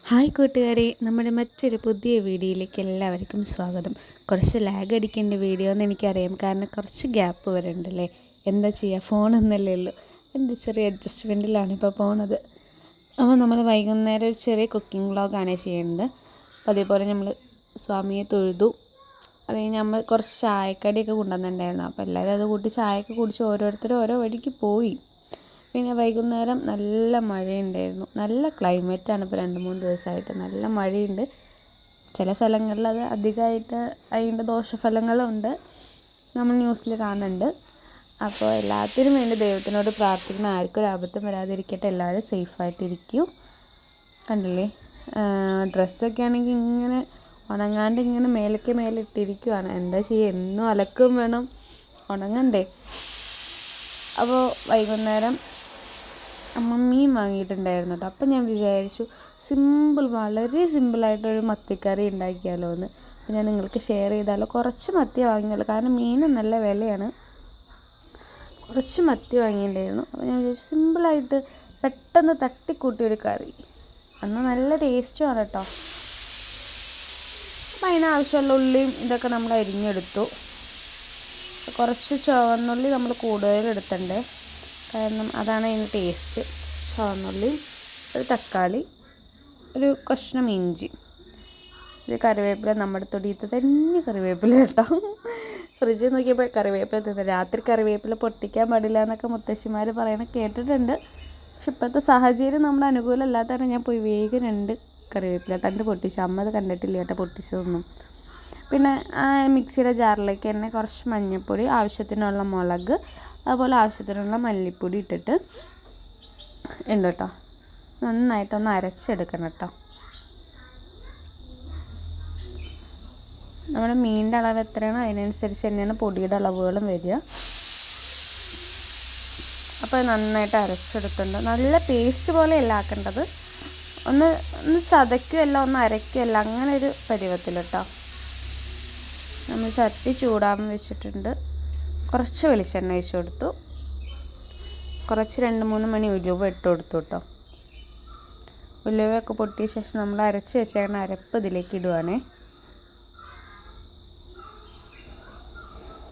Hi കൂട്ടുകാരെ, നമ്മുടെ മറ്റൊരു പുതിയ വീഡിയോയിലേക്ക് എല്ലാവർക്കും സ്വാഗതം. കുറച്ച് ലാഗ് അടിക്കേണ്ട വീഡിയോ എന്ന് എനിക്കറിയാം, കാരണം കുറച്ച് ഗ്യാപ്പ് വരുന്നുണ്ടല്ലേ. എന്താ ചെയ്യുക, ഫോണൊന്നല്ലേ ഉള്ളൂ. എൻ്റെ ചെറിയ അഡ്ജസ്റ്റ്മെൻറ്റിലാണ് ഇപ്പോൾ പോണത്. അപ്പോൾ നമ്മൾ വൈകുന്നേരം ഒരു ചെറിയ കുക്കിംഗ് വ്ളോഗാണ് ചെയ്യുന്നത്. അപ്പോൾ അതേപോലെ നമ്മൾ സ്വാമിയെ തൊഴുതു. അത് കഴിഞ്ഞ് നമ്മൾ കുറച്ച് ചായക്കടിയൊക്കെ കൊണ്ടുവന്നിട്ടുണ്ടായിരുന്നു. അപ്പോൾ എല്ലാവരും അത് കൂട്ടി ചായയൊക്കെ കുടിച്ച് ഓരോരുത്തരും ഓരോ വഴിക്ക് പോയി. പിന്നെ വൈകുന്നേരം നല്ല മഴയുണ്ടായിരുന്നു. നല്ല ക്ലൈമറ്റാണ് ഇപ്പോൾ 2-3 ദിവസമായിട്ട് നല്ല മഴയുണ്ട്. ചില സ്ഥലങ്ങളിൽ അത് അധികമായിട്ട് അതിൻ്റെ ദോഷഫലങ്ങളുണ്ട്, നമ്മൾ ന്യൂസിൽ കാണുന്നുണ്ട്. അപ്പോൾ എല്ലാത്തിനും വേണ്ടി ദൈവത്തിനോട് പ്രാർത്ഥിക്കുന്ന, ആർക്കും ഒരു അബദ്ധം വരാതിരിക്കട്ടെ, എല്ലാവരും സേഫായിട്ടിരിക്കൂ. കണ്ടില്ലേ, ഡ്രസ്സൊക്കെ ആണെങ്കിൽ ഇങ്ങനെ ഉണങ്ങാണ്ട് ഇങ്ങനെ മേലിട്ടിരിക്കുവാണ്. എന്താ ചെയ്യുക, എന്നും അലക്കും വേണം, ഉണങ്ങണ്ടേ. അപ്പോൾ വൈകുന്നേരം അമ്മ മീൻ വാങ്ങിയിട്ടുണ്ടായിരുന്നു കേട്ടോ. അപ്പം ഞാൻ വിചാരിച്ചു വളരെ സിമ്പിളായിട്ടൊരു മത്തിക്കറി ഉണ്ടാക്കിയാലോ എന്ന്. അപ്പോൾ ഞാൻ നിങ്ങൾക്ക് ഷെയർ ചെയ്താലോ. കുറച്ച് മത്തി വാങ്ങിയുള്ളൂ, കാരണം മീൻ നല്ല വിലയാണ്. കുറച്ച് മത്തി വാങ്ങിയിട്ടുണ്ടായിരുന്നു. അപ്പോൾ ഞാൻ വിചാരിച്ചു സിമ്പിളായിട്ട് പെട്ടെന്ന് തട്ടിക്കൂട്ടിയൊരു കറി. അന്ന് നല്ല ടേസ്റ്റുമാണ് കേട്ടോ. അപ്പം അതിനാവശ്യമുള്ള ഉള്ളിയും ഇതൊക്കെ നമ്മൾ അരിഞ്ഞെടുത്തു. കുറച്ച് ചുവന്നുള്ളി നമ്മൾ കൂടുതലെടുത്തണ്ടേ, കാരണം അതാണ് അതിന് ടേസ്റ്റ്. ചുവന്നുള്ളി, ഒരു തക്കാളി, ഒരു കഷ്ണം ഇഞ്ചി, ഇത് കറിവേപ്പില. നമ്മുടെ തൊടിയത്ത് തന്നെ കറിവേപ്പില കേട്ടോ. ഫ്രിഡ്ജിൽ നോക്കിയപ്പോൾ കറിവേപ്പില തിന്നത്. രാത്രി കറിവേപ്പില പൊട്ടിക്കാൻ പാടില്ല എന്നൊക്കെ മുത്തശ്ശിമാർ പറയണത് കേട്ടിട്ടുണ്ട്. പക്ഷെ ഇപ്പോഴത്തെ സാഹചര്യം നമ്മുടെ അനുകൂലമല്ലാത്തതാണ്. ഞാൻ പോയി വേഗം 2 കറിവേപ്പില തണ്ട് പൊട്ടിച്ചു. അമ്മ അത് കണ്ടിട്ടില്ല കേട്ടോ പൊട്ടിച്ചതൊന്നും. പിന്നെ മിക്സിയുടെ ജാറിലേക്ക് തന്നെ കുറച്ച് മഞ്ഞൾപ്പൊടി, ആവശ്യത്തിനുള്ള മുളക്, അതുപോലെ ആവശ്യത്തിനുള്ള മല്ലിപ്പൊടി ഇട്ടിട്ട് ഉണ്ട് കേട്ടോ. നന്നായിട്ടൊന്ന് അരച്ചെടുക്കണം കേട്ടോ. നമ്മുടെ മീനിൻ്റെ അളവ് എത്രയാണോ അതിനനുസരിച്ച് തന്നെയാണ് പൊടിയുടെ അളവുകളും വരിക. അപ്പോൾ നന്നായിട്ട് അരച്ചെടുത്തിട്ടുണ്ട്. നല്ല പേസ്റ്റ് പോലെയല്ല ആക്കേണ്ടത്, ഒന്ന് ചതയ്ക്കുകയല്ല, ഒന്ന് അരയ്ക്കുകയല്ല, അങ്ങനെ ഒരു പരുവത്തിൽ കേട്ടോ. നമ്മൾ ചട്ടി ചൂടാൻ വെച്ചിട്ടുണ്ട്. കുറച്ച് വെളിച്ചെണ്ണ ഒഴിച്ച് കൊടുത്തു. കുറച്ച് 2-3 മണി ഉലുവ ഇട്ട് കൊടുത്തു കേട്ടോ. ഉലുവയൊക്കെ പൊട്ടിയ ശേഷം നമ്മൾ അരച്ച് വെച്ചേക്കുന്ന അരപ്പ് ഇതിലേക്ക് ഇടുവാണേ.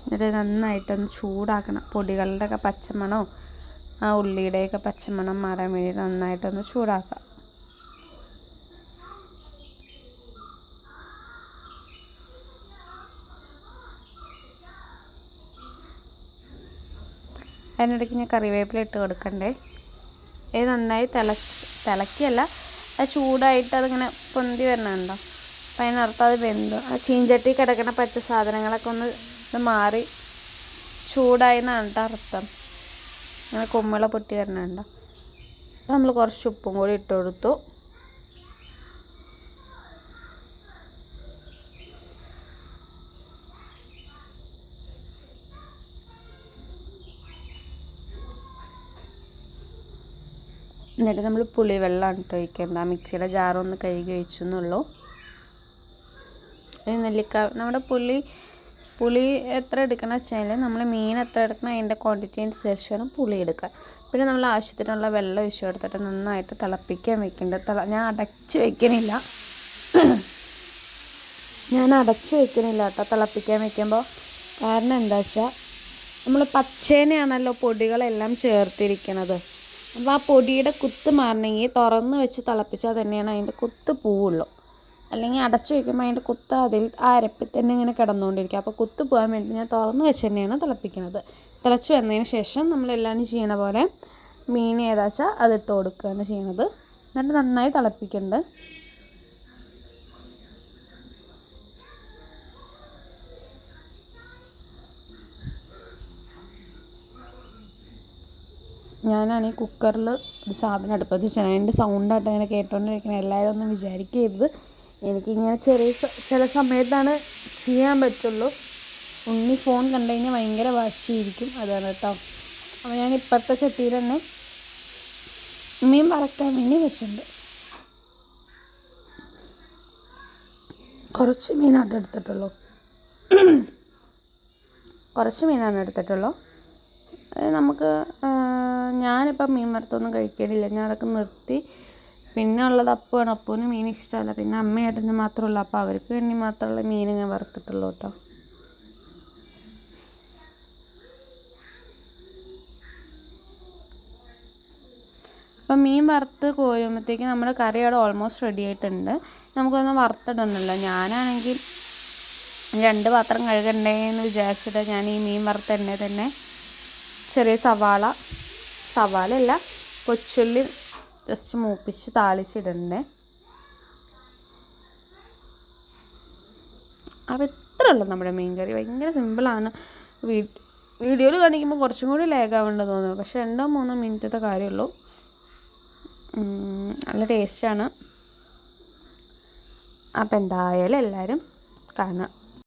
എന്നിട്ട് നന്നായിട്ടൊന്ന് ചൂടാക്കണം. പൊടികളുടെയൊക്കെ പച്ചമണോ ആ ഉള്ളിയുടെയൊക്കെ പച്ചമണം മാറാൻ വേണ്ടി നന്നായിട്ടൊന്ന് ചൂടാക്കാം. അതിനിടയ്ക്ക് ഞാൻ കറിവേപ്പില ഇട്ട് കൊടുക്കണ്ടേ. ഇത് നന്നായി തിളക്കിയല്ല, അത് ചൂടായിട്ട് അതിങ്ങനെ പൊന്തി വരണുണ്ടോ. അപ്പം അതിനർത്ഥം അത് വെന്തു. ആ ചീഞ്ചട്ടി കിടക്കുന്ന പച്ച സാധനങ്ങളൊക്കെ ഒന്ന് മാറി ചൂടായി എന്നാണ് കേട്ടോ അർത്ഥം. അങ്ങനെ കുമ്മിള പൊട്ടി വരണുണ്ടോ. അപ്പം നമ്മൾ കുറച്ച് ഉപ്പും കൂടി ഇട്ട് കൊടുത്തു. എന്നിട്ട് നമ്മൾ പുളിവെള്ളമാണ് ഇട്ട് ഒഴിക്കേണ്ടത്. ആ മിക്സിയുടെ ജാറൊന്ന് കഴുകി ഒഴിച്ചു എന്നുള്ളൂ. നമ്മുടെ പുളി എത്ര എടുക്കണം വെച്ചാൽ നമ്മൾ മീൻ എത്ര എടുക്കണം അതിൻ്റെ ക്വാണ്ടിറ്റി അനുസരിച്ച് വേണം പുളി എടുക്കാൻ. പിന്നെ നമ്മൾ ആവശ്യത്തിനുള്ള വെള്ളം ഒഴിച്ചു കൊടുത്തിട്ട് നന്നായിട്ട് തിളപ്പിക്കാൻ വെക്കേണ്ടത്. ഞാൻ അടച്ച് വെക്കണില്ല കേട്ടോ തിളപ്പിക്കാൻ വെക്കുമ്പോൾ. കാരണം എന്താ വെച്ചാൽ നമ്മൾ പച്ചേനെയാണല്ലോ പൊടികളെല്ലാം ചേർത്തിരിക്കുന്നത്. അപ്പോൾ ആ പൊടിയുടെ കുത്ത് മാറണമെങ്കിൽ തുറന്ന് വെച്ച് തിളപ്പിച്ചാൽ തന്നെയാണ് അതിൻ്റെ കുത്ത് പോവുള്ളൂ. അല്ലെങ്കിൽ അടച്ചു വയ്ക്കുമ്പോൾ അതിൻ്റെ കുത്ത് അതിൽ ആ അരപ്പിൽ തന്നെ ഇങ്ങനെ കിടന്നുകൊണ്ടിരിക്കും. അപ്പോൾ കുത്ത് പോകാൻ വേണ്ടി ഞാൻ തുറന്ന് വെച്ച് തന്നെയാണ് തിളപ്പിക്കുന്നത്. തിളച്ച് വന്നതിന് ശേഷം നമ്മളെല്ലാം ചെയ്യണ പോലെ മീൻ ഏതാച്ചാൽ അതിട്ട് കൊടുക്കുകയാണ് ചെയ്യണത്. എന്നിട്ട് നന്നായി തിളപ്പിക്കുന്നുണ്ട്. ഞാനാണ് ഈ കുക്കറിൽ ഒരു സാധനം അടുപ്പത്ത് വെച്ചാൽ അതിൻ്റെ സൗണ്ടായിട്ട് അങ്ങനെ കേട്ടോണ്ടിരിക്കുന്നത്. എല്ലാവരും ഒന്നും വിചാരിക്കരുത്. എനിക്കിങ്ങനെ ചില സമയത്താണ് ചെയ്യാൻ പറ്റുള്ളൂ. ഉണ്ണി ഫോൺ കണ്ടു കഴിഞ്ഞാൽ ഭയങ്കര വാശിയിരിക്കും, അതാണ് കേട്ടോ. അപ്പോൾ ഞാൻ ഇപ്പോഴത്തെ ചട്ടിയിൽ തന്നെ മീൻ വറക്കാൻ വേണ്ടി വെച്ചിട്ടുണ്ട്. കുറച്ച് മീനാണ് എടുത്തിട്ടുള്ളൂ. നമുക്ക് ഞാനിപ്പം മീൻ വറുത്തൊന്നും കഴിക്കാനില്ല. ഞാൻ അതൊക്കെ നിർത്തി. പിന്നെ ഉള്ളത് അപ്പുവാണ്. അപ്പുവിന് മീൻ ഇഷ്ടമല്ല. പിന്നെ അമ്മയേട്ടന് മാത്രമല്ല, അപ്പോൾ അവർക്ക് വേണ്ടി മാത്രമുള്ള മീൻ ഞാൻ വറുത്തിട്ടുള്ളൂ കേട്ടോ. അപ്പം മീൻ വറുത്ത് കോരുമ്പോഴത്തേക്ക് നമ്മുടെ കറി അവിടെ ഓൾമോസ്റ്റ് റെഡി ആയിട്ടുണ്ട്. നമുക്കൊന്നും വറുത്തിടണമല്ലോ. ഞാനാണെങ്കിൽ 2 പാത്രം കഴുകണ്ടേന്ന് വിചാരിച്ചിട്ട് ഞാൻ ഈ മീൻ വറുത്ത എണ്ണ തന്നെ ചെറിയ സവാളയല്ല കൊച്ചുള്ളി ജസ്റ്റ് മൂപ്പിച്ച് താളിച്ചിടണ്ടേ. അപ്പോൾ ഇത്രേ ഉള്ളൂ നമ്മുടെ മീൻ കറി. ഭയങ്കര സിമ്പിളാണ്. വീഡിയോയിൽ കാണിക്കുമ്പോൾ കുറച്ചും കൂടി ലാഗാവേണ്ടത് തോന്നുന്നു. പക്ഷേ 2-3 മിനിറ്റത്തെ കാര്യമുള്ളൂ. നല്ല ടേസ്റ്റാണ്. അപ്പോൾ എന്തായാലും എല്ലാവരും കാണുക.